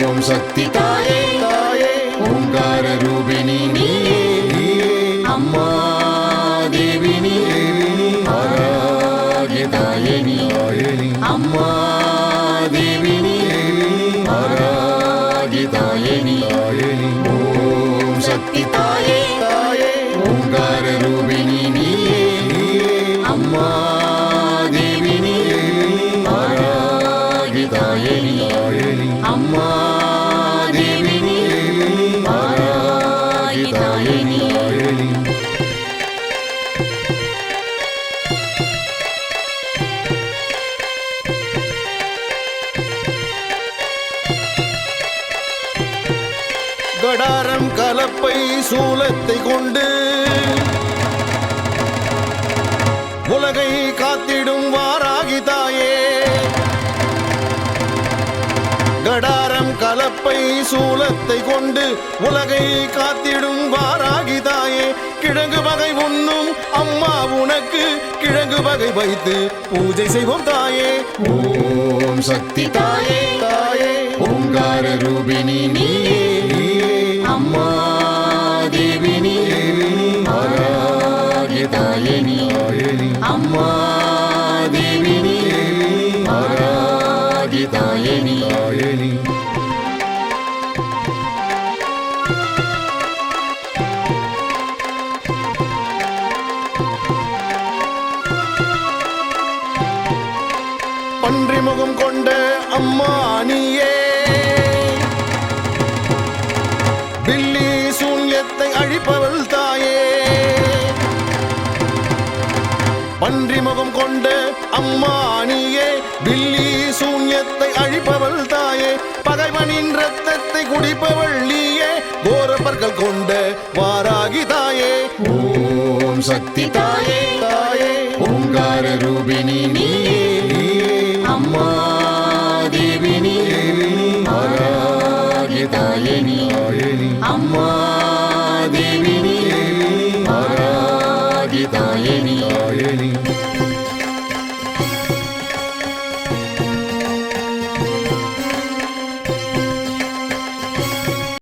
ஓம் சக்தி தாயே தாயே ஓங்கார ரூபிணி நீயே அம்மா தேவி நீ ஆராகிய தாயே நீ அம்மா தேவி நீ ஆராகிய தாயே நீ ஓம் சக்தி தாயே தாயே ஓங்கார ரூபிணி நீயே அம்மா தேவி நீ ஆராகிய தாயே நீ அம்மா தேவி நீ ஆராகிய தாயே நீ கடாரம் கலப்பை சூலத்தை கொண்டு உலகை காத்திடும் வாராகி தாயே கடாரம் கலப்பை சூலத்தை கொண்டு உலகை காத்திடும் வாராகி தாயே கிழங்கு வகை உண்ணும் அம்மா உனக்கு கிழங்கு வகை வைத்து பூஜை செய்வோம் தாயே ஓம் சக்தி தாயே தாயே ஓங்கார ரூபிணி நீயே அம்மா தேவி நீ ஆராகிய தாயே நீ அம்மா தேவி நீ ஆராகிய தாயே நீ பன்றி முகம் கொண்ட அம்மா நீயே பில்லி சூன்யத்தை அழிப்பவள் தாயே பன்றி முகம் கொண்ட அம்மா நீயே பில்லி சூன்யத்தை அழிப்பவள் தாயே பகைவனின் ரத்தத்தை குடிப்பவள் நீயே கோரப்பற்கள் கொண்ட வாராகி தாயே ஓம் சக்தி தாயே தாயே ஓங்கார ரூபிணி